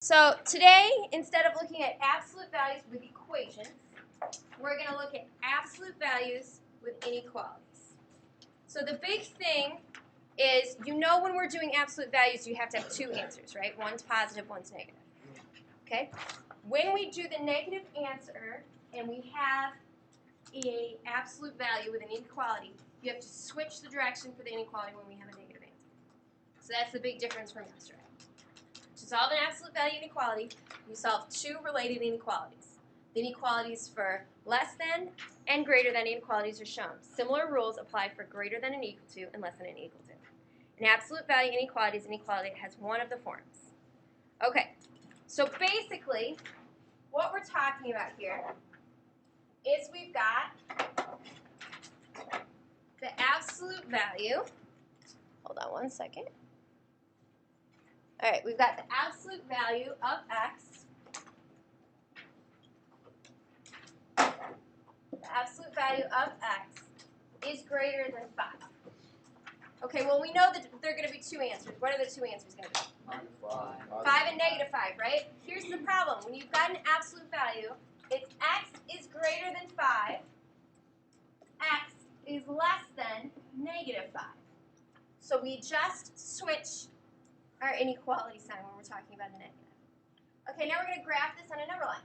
So today, instead of looking at absolute values with equations, we're going to look at absolute values with inequalities. So the big thing is, you know, when we're doing absolute values, you have to have two answers, right? One's positive, one's negative. Okay? When we do the negative answer and we have an absolute value with an inequality, you have to switch the direction for the inequality when we have a negative answer. So that's the big difference from yesterday. To solve an absolute value inequality, you solve two related inequalities. The inequalities for less than and greater than inequalities are shown. Similar rules apply for greater than and equal to and less than and equal to. An absolute value inequality is an inequality that has one of the forms. Okay, so basically, what we're talking about here is we've got the absolute value. Hold on one second. All right, we've got the absolute value of x. The absolute value of x is greater than 5. Okay, well, we know that there are going to be two answers. What are the two answers going to be? 5 and negative 5, right? Here's the problem. When you've got an absolute value, it's x is greater than 5, x is less than negative 5. So we just switch our inequality sign when we're talking about a negative. Okay, now we're going to graph this on a number line.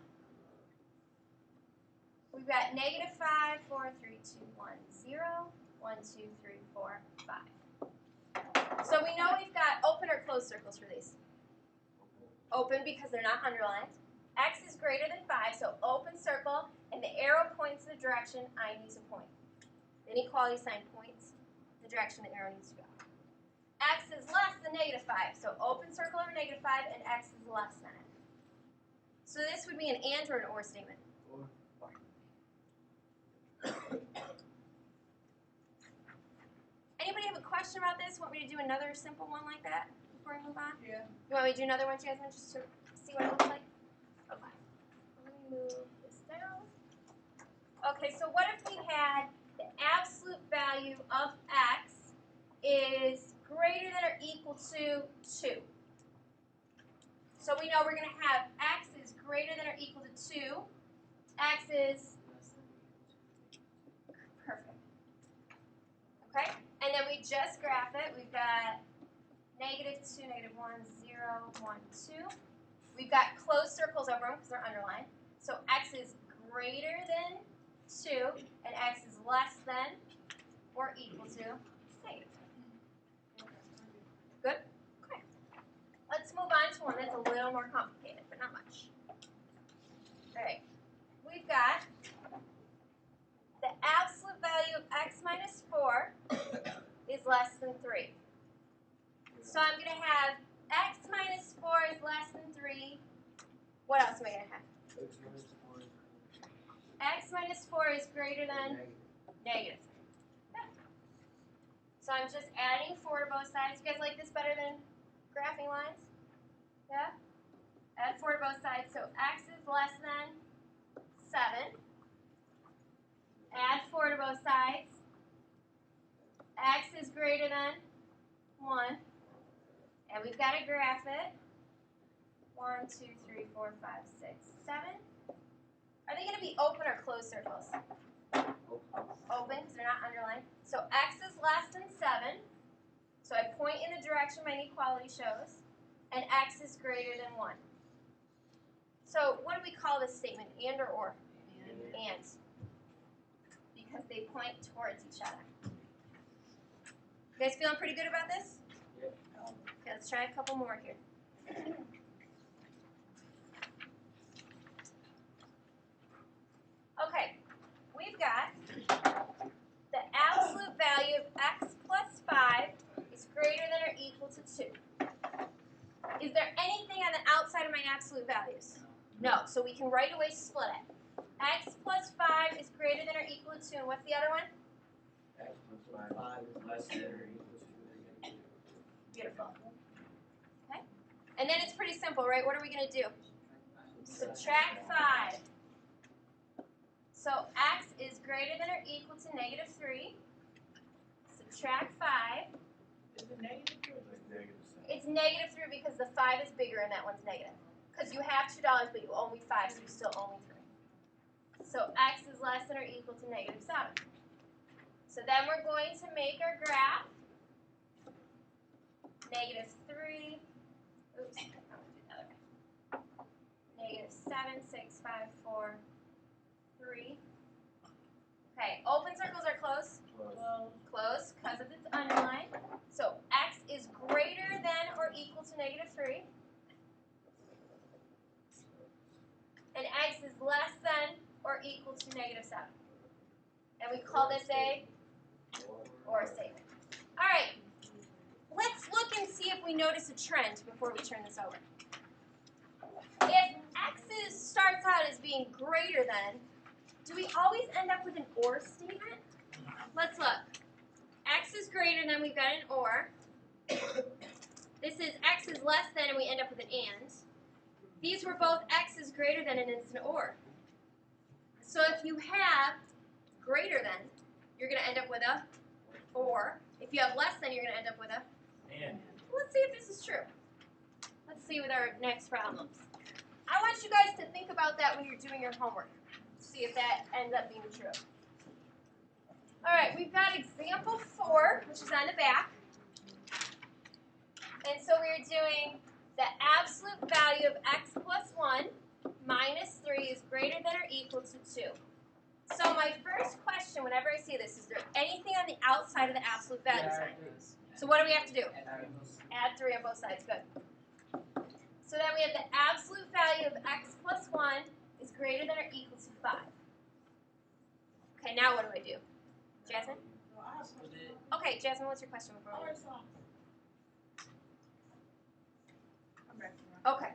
We've got negative 5, 4, 3, 2, 1, 0, 1, 2, 3, 4, 5. So we know we've got open or closed circles for these. Open because they're not underlined. X is greater than 5, so open circle, and the arrow points in the direction I need to point. The inequality sign points the direction the arrow needs to go. X is less than negative 5, so open circle over negative 5, and x is less than it. So this would be an and or an or statement. Or. Anybody have a question about this? Want me to do another simple one like that before we move on? Yeah. You want me to do another one, Jasmine, just to see what it looks like? Okay. Let me move this down. Okay, so what if we had the absolute value of x is greater than or equal to 2. So we know we're going to have x is greater than or equal to 2. X is perfect. Okay? And then we just graph it. We've got negative 2, negative 1, 0, 1, 2. We've got closed circles over them because they're underlined. So x is greater than 2, and x is less than or equal to negative 2. Good? Okay. Let's move on to one that's a little more complicated, but not much. All right. We've got the absolute value of x minus 4 is less than 3. So I'm going to have x minus 4 is less than 3. What else am I going to have? X minus 4 is greater than negative 3. So I'm just adding 4 to both sides. You guys like this better than graphing lines? Yeah? Add 4 to both sides. So x is less than 7. Add 4 to both sides. X is greater than 1. And we've got to graph it. 1, 2, 3, 4, 5, 6, 7. Are they going to be open or closed circles? Open because they're not underlined. So x is less than 7. So I point in the direction my inequality shows. And x is greater than 1. So what do we call this statement? And or? And. Because they point towards each other. You guys feeling pretty good about this? Yeah. Okay, let's try a couple more here. Okay, we've got the absolute value of x plus 5 is greater than or equal to 2. Is there anything on the outside of my absolute values? No, so we can right away split it. X plus 5 is greater than or equal to 2, and what's the other one? X plus 5 is less than or equal to 2. Beautiful. Okay, and then it's pretty simple, right? What are we going to do? Subtract 5. So x is greater than or equal to negative 3. Subtract 5. Is it negative 3 or negative 7? It's negative 3 because the 5 is bigger and that one's negative. because you have $2, but you owe me 5, so you still owe me 3. So x is less than or equal to negative 7. So then we're going to make our graph. Negative 3. Oops, I'm going to do the other way. Negative 7, 6, 5, 4, 3. Okay, open circles are closed. Close because of its underline. So x is greater than or equal to negative 3. And x is less than or equal to negative 7. And we call this a OR statement. All right, let's look and see if we notice a trend before we turn this over. If x starts out as being greater than, do we always end up with an OR statement? Let's look. X is greater than, we've got an OR. This is x is less than, and we end up with an AND. These were both x is greater than, and it's an OR. So if you have greater than, you're going to end up with a OR. If you have less than, you're going to end up with a And. Let's see if this is true. Let's see with our next problems. I want you guys to think about that when you're doing your homework. See if that ends up being true. All right, we've got example 4, which is on the back. And so we're doing the absolute value of x plus 1 minus 3 is greater than or equal to 2. So my first question whenever I see this, is there anything on the outside of the absolute value sign? So what do we have to do? Add 3 on both sides. Good. So then we have the absolute value of x plus 1 is greater than or equal to 5. Okay, now what do I do? Jasmine? Okay, Jasmine, what's your question before we Okay.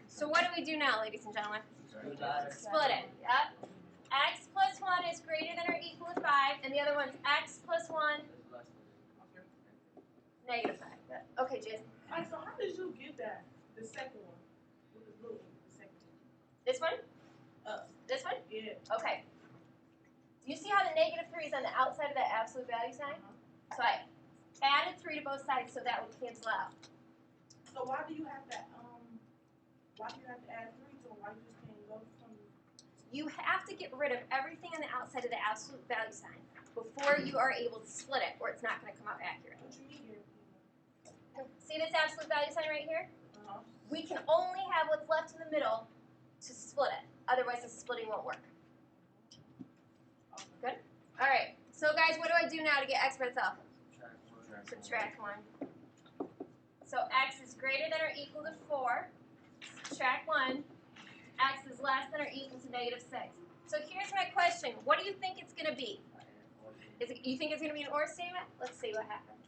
So what do we do now, ladies and gentlemen? Split it. Yep. X plus 1 is greater than or equal to 5, and the other one's x plus 1 negative 5. Good. Okay, Jason. Alright, so how did you get that? The second one with the blue, the second This one? one. This one? Yeah. Okay. Do you see how the negative 3 is on the outside of that absolute value sign? So I added 3 to both sides so that would cancel out. So why do you have to why do you have to add 3 to them? Why you just can't go from You have to get rid of everything on the outside of the absolute value sign before you are able to split it, or it's not going to come out accurate. what you mean here? See this absolute value sign right here? Uh-huh. We can only have what's left in the middle to split it. Otherwise, the splitting won't work. Good? All right. So, guys, what do I do now to get x by itself? Subtract 1. So, x is greater than or equal to 4. Subtract 1. X is less than or equal to negative 6. So, here's my question. What do you think it's going to be? You think it's going to be an OR statement? Let's see what happens.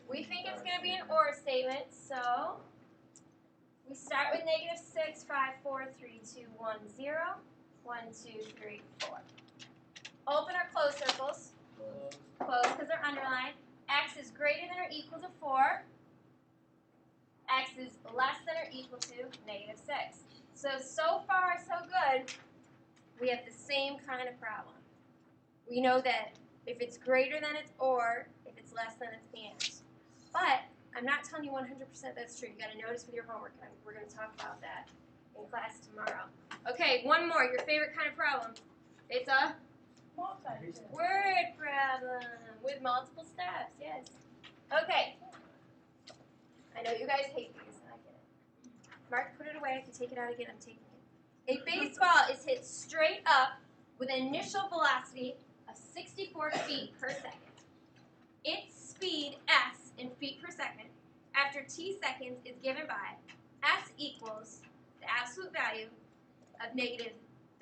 We think it's going to be an OR statement, so we start with negative 6, 5, 4, 3, 2, 1, 0. 1, 2, 3, 4. Open or close circles. Close because they're underlined. X is greater than or equal to 4. X is less than or equal to negative 6. So far, so good. We have the same kind of problem. We know that if it's greater than it's OR, if it's less than it's AND. But I'm not telling you 100% that's true. You got to notice with your homework, and we're going to talk about that in class tomorrow. Okay, one more. Your favorite kind of problem. It's a word problem with multiple steps. Yes. Okay. I know you guys hate these. I get it. Mark, put it away. I can take it out again. I'm taking it. A baseball is hit straight up with an initial velocity of 64 feet per second. Its speed, s, in feet per second, after t seconds is given by s equals the absolute value of negative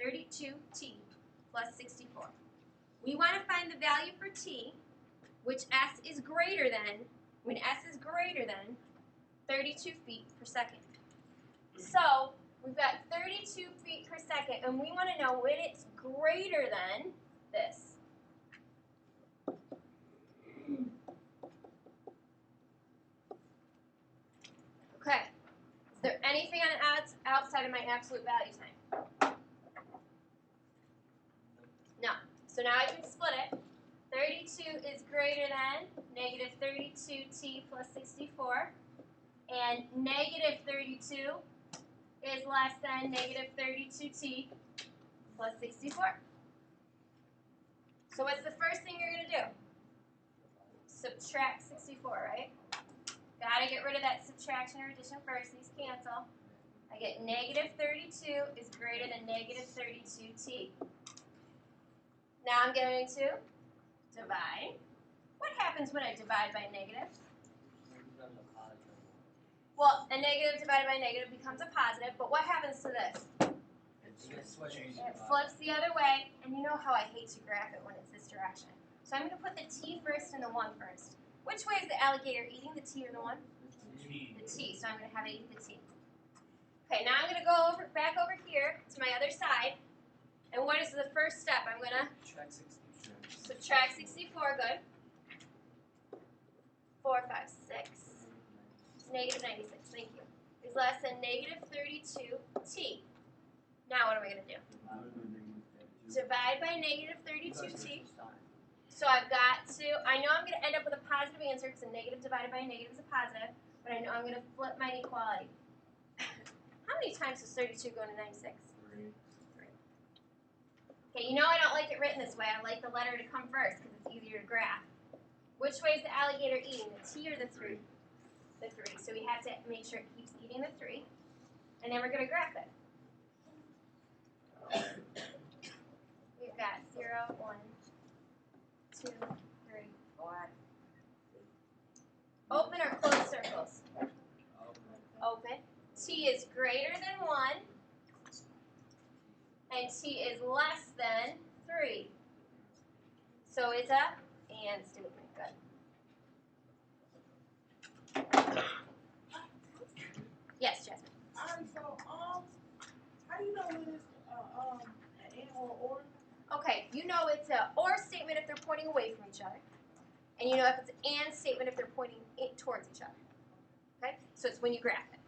32t plus 64. We want to find the value for t, which s is greater than, when s is greater than 32 feet per second. So we've got 32 feet per second, and we want to know when it's greater than this. Okay. Is there anything on the outside of my absolute value sign? No. So now I can split it. 32 is greater than negative 32t plus 64. and negative 32 is less than negative 32t plus 64. So what's the first thing you're going to do? Subtract 64, right? Gotta get rid of that subtraction or addition first. These cancel. I get negative 32 is greater than negative 32t. Now I'm going to divide. What happens when I divide by negative? Well, a negative divided by negative becomes a positive, but what happens to this? It flips the other way, and you know how I hate to graph it when it's this direction. So I'm going to put the t first and the 1 first. Which way is the alligator eating, the t or the 1? The t, so I'm going to have it eat the t. Okay, now I'm going to go back over here to my other side, and what is the first step? I'm going to subtract 64, good. 4, 5, 6. Negative 96, thank you. Is less than negative 32t. Now what are we going to do? Divide by negative 32t. So I've got to, I know I'm going to end up with a positive answer because a negative divided by a negative is a positive, but I know I'm going to flip my inequality. How many times does 32 go into 96? 3. Okay, you know I don't like it written this way. I like the letter to come first because it's easier to graph. Which way is the alligator eating, the t or the 3? The 3. So we have to make sure it keeps eating the 3. And then we're going to graph it. We've got 0, 1, 2, 3, 4. Open or close circles? Open. T is greater than 1. And t is less than 3. So it's a and statement. Good. Yes, Jasmine. Alright, so how do you know when it's an and or? Okay, you know it's a or statement if they're pointing away from each other. And you know if it's an and statement if they're pointing towards each other. Okay? So it's when you graph it.